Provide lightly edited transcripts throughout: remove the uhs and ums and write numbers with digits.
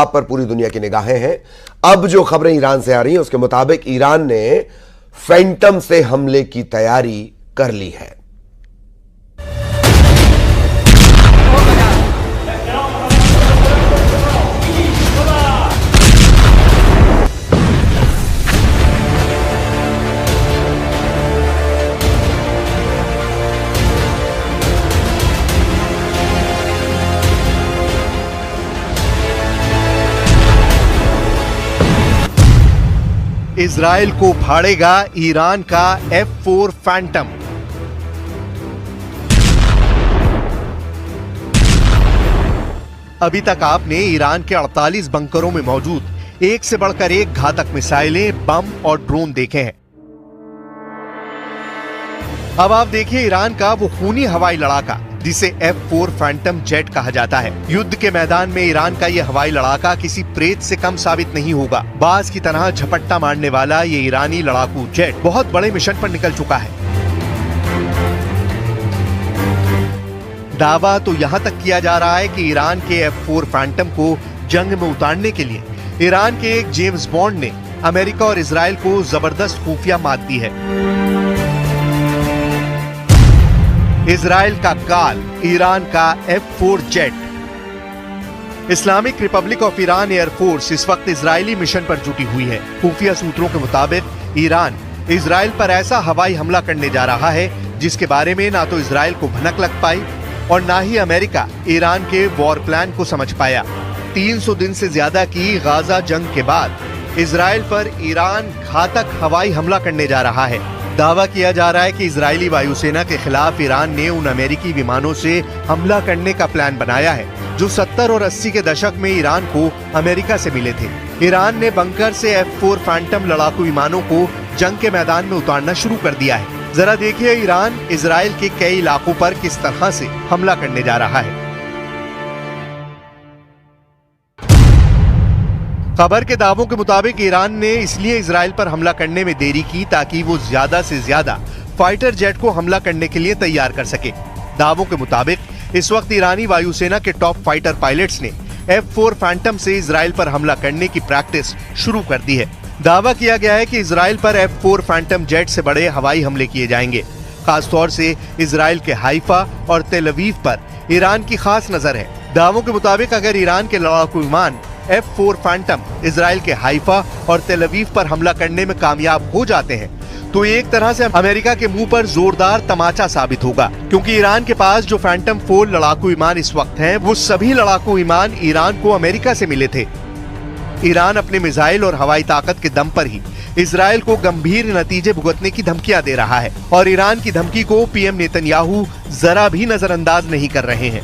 अब पर पूरी दुनिया की निगाहें हैं। अब जो खबरें ईरान से आ रही हैं उसके मुताबिक ईरान ने फैंटम से हमले की तैयारी कर ली है। इजराइल को फाड़ेगा ईरान का F4 फैंटम। अभी तक आपने ईरान के 48 बंकरों में मौजूद एक से बढ़कर एक घातक मिसाइलें, बम और ड्रोन देखे हैं। अब आप देखिए ईरान का वो खूनी हवाई लड़ाका जिसे F4 फैंटम जेट कहा जाता है। युद्ध के मैदान में ईरान का ये हवाई लड़ाका किसी प्रेत से कम साबित नहीं होगा। बाज की तरह झपट्टा मारने वाला ये ईरानी लड़ाकू जेट बहुत बड़े मिशन पर निकल चुका है। दावा तो यहाँ तक किया जा रहा है कि ईरान के F4 फैंटम को जंग में उतारने के लिए ईरान के एक जेम्स बॉन्ड ने अमेरिका और इजराइल को जबरदस्त खुफिया मात दी है। इजराइल का काल, ईरान का F4 jet. Islamic Republic of Iran air force इस वक्त इजरायली मिशन पर जुटी हुई है। खुफिया सूत्रों के मुताबिक ईरान इजराइल पर ऐसा हवाई हमला करने जा रहा है जिसके बारे में ना तो इजराइल को भनक लग पाई और ना ही अमेरिका ईरान के वॉर प्लान को समझ पाया। 300 दिन से ज्यादा की गाजा जंग के बाद इजराइल पर ईरान घातक हवाई हमला करने जा रहा है। दावा किया जा रहा है कि इजरायली वायुसेना के खिलाफ ईरान ने उन अमेरिकी विमानों से हमला करने का प्लान बनाया है जो 70 और 80 के दशक में ईरान को अमेरिका से मिले थे। ईरान ने बंकर से F4 फैंटम लड़ाकू विमानों को जंग के मैदान में उतारना शुरू कर दिया है। जरा देखिए ईरान इजराइल के कई इलाकों पर किस तरह से हमला करने जा रहा है। खबर के दावों के मुताबिक ईरान ने इसलिए इजराइल पर हमला करने में देरी की ताकि वो ज्यादा से ज्यादा फाइटर जेट को हमला करने के लिए तैयार कर सके। दावों के मुताबिक इस वक्त ईरानी वायुसेना के टॉप फाइटर पायलट्स ने F4 फैंटम से इजराइल पर हमला करने की प्रैक्टिस शुरू कर दी है। दावा किया गया है कि इजराइल पर F4 फैंटम जेट से बड़े हवाई हमले किए जाएंगे। खासतौर से इजराइल के हाइफा और तेल अवीव पर ईरान की खास नजर है। दावों के मुताबिक अगर ईरान के लड़ाकू विमान F4 फैंटम इजराइल के हाइफा और तेल अवीव पर हमला करने में कामयाब हो जाते हैं तो एक तरह से अमेरिका के मुंह पर जोरदार तमाचा साबित होगा, क्योंकि ईरान के पास जो फैंटम 4 लड़ाकू विमान इस वक्त हैं, वो सभी लड़ाकू विमान ईरान को अमेरिका से मिले थे। ईरान अपने मिसाइल और हवाई ताकत के दम पर ही इजराइल को गंभीर नतीजे भुगतने की धमकियां दे रहा है और ईरान की धमकी को पीएम नेतन्याहू जरा भी नजरअंदाज नहीं कर रहे हैं।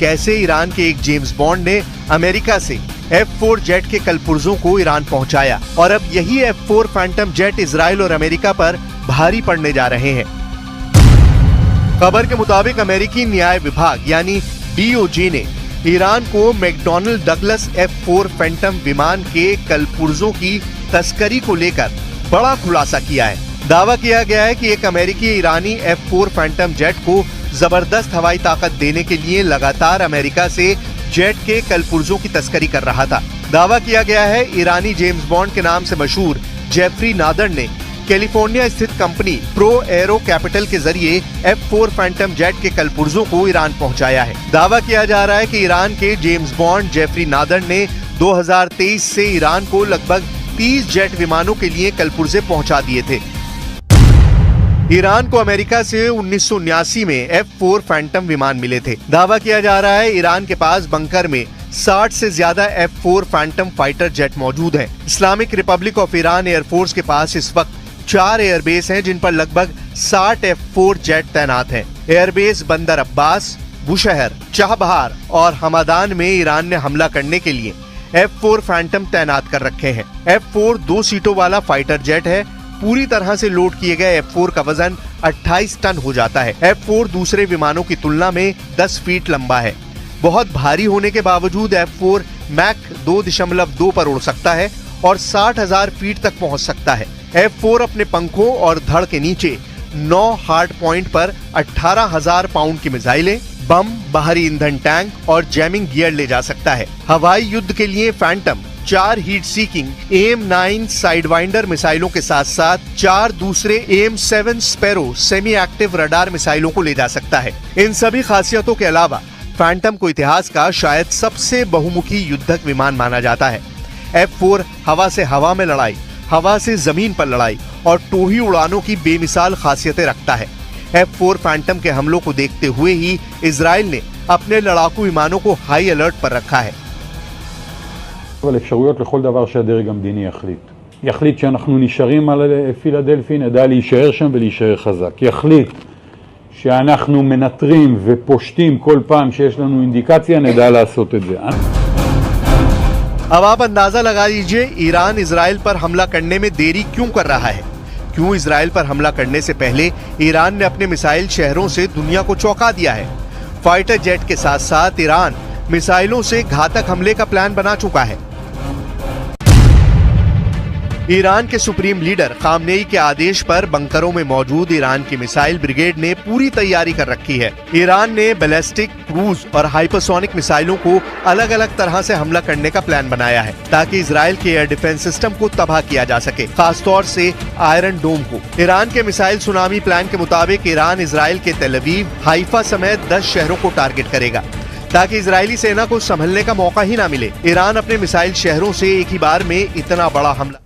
कैसे ईरान के एक जेम्स बॉन्ड ने अमेरिका से F4 जेट के कलपुर्जों को ईरान पहुंचाया और अब यही F4 फैंटम जेट इजराइल और अमेरिका पर भारी पड़ने जा रहे हैं। खबर के मुताबिक अमेरिकी न्याय विभाग यानी DOJ ने ईरान को मैकडॉनल्ड डगलस F4 फैंटम विमान के कलपुर्जों की तस्करी को लेकर बड़ा खुलासा किया है। दावा किया गया है कि एक अमेरिकी ईरानी F4 फैंटम जेट को जबरदस्त हवाई ताकत देने के लिए लगातार अमेरिका से जेट के कलपुर्जों की तस्करी कर रहा था। दावा किया गया है ईरानी जेम्स बॉन्ड के नाम से मशहूर जेफरी नादर ने कैलिफोर्निया स्थित कंपनी प्रो एरो कैपिटल के जरिए F4 फैंटम जेट के कलपुर्जों को ईरान पहुंचाया है। दावा किया जा रहा है कि ईरान के जेम्स बॉन्ड जेफरी नादर ने 2023 से ईरान को लगभग 30 जेट विमानों के लिए कलपुर्जे पहुंचा दिए थे। ईरान को अमेरिका से 1979 में F4 फैंटम विमान मिले थे। दावा किया जा रहा है ईरान के पास बंकर में 60 से ज्यादा F4 फैंटम फाइटर जेट मौजूद हैं। Islamic Republic of Iran air force के पास इस वक्त 4 एयरबेस हैं जिन पर लगभग 60 F4 जेट तैनात हैं। एयरबेस बंदर अब्बास, बुशहर, चाबहार और हमादान में ईरान ने हमला करने के लिए F-4 फैंटम तैनात कर रखे हैं। F-4 2 सीटों वाला फाइटर जेट है। पूरी तरह से लोड किए गए F-4 का वजन 28 टन हो जाता है। F-4 दूसरे विमानों की तुलना में 10 फीट लंबा है। बहुत भारी होने के बावजूद F-4 मैक 2.2 पर उड़ सकता है और 60,000 फीट तक पहुंच सकता है। F-4 अपने पंखों और धड़ के नीचे 9 हार्ड पॉइंट पर 18,000 पाउंड की मिसाइलें, बम, बाहरी ईंधन टैंक और जैमिंग गियर ले जा सकता है। हवाई युद्ध के लिए फैंटम 4 हीट सीकिंग AIM-9 साइडवाइंडर मिसाइलों के साथ साथ 4 दूसरे AIM-7 sparrow semi active radar मिसाइलों को ले जा सकता है। इन सभी खासियतों के अलावा फैंटम को इतिहास का शायद सबसे बहुमुखी युद्धक विमान माना जाता है। F-4 हवा से हवा में लड़ाई, हवा से जमीन पर लड़ाई और टोही उड़ानों की बेमिसाल खासियतें रखता है। F-4 फैंटम के हमलों को देखते हुए ही इजराइल ने अपने लड़ाकू विमानों को हाई अलर्ट पर रखा है। אבל אפשרויות לכל דבר שהדרג המדיני יחליט שאנחנו נשארים על פילדלפי, נדע להישאר שם ולהישאר חזק. יחליט שאנחנו מנטרים ופושטים כל פעם שיש לנו אינדיקציה, נדע לעשות את זה. अब आप अंदाजा लगा लीजिए ईरान इजराइल पर हमला करने में देरी क्यों कर रहा है। क्यों इजराइल पर हमला करने से पहले ईरान ने अपने मिसाइल शहरों से दुनिया को चौंका दिया है। फाइटर जेट के साथ साथ ईरान मिसाइलों से घातक हमले का प्लान बना चुका है। ईरान के सुप्रीम लीडर खामनेई के आदेश पर बंकरों में मौजूद ईरान की मिसाइल ब्रिगेड ने पूरी तैयारी कर रखी है। ईरान ने बैलिस्टिक, क्रूज और हाइपरसोनिक मिसाइलों को अलग अलग तरह से हमला करने का प्लान बनाया है ताकि इजराइल के एयर डिफेंस सिस्टम को तबाह किया जा सके, खासतौर से आयरन डोम को। ईरान के मिसाइल सुनामी प्लान के मुताबिक ईरान इजराइल के तेल अवीव, हाइफा समेत 10 शहरों को टारगेट करेगा ताकि इजरायली सेना को संभलने का मौका ही ना मिले। ईरान अपने मिसाइल शहरों से एक ही बार में इतना बड़ा हमला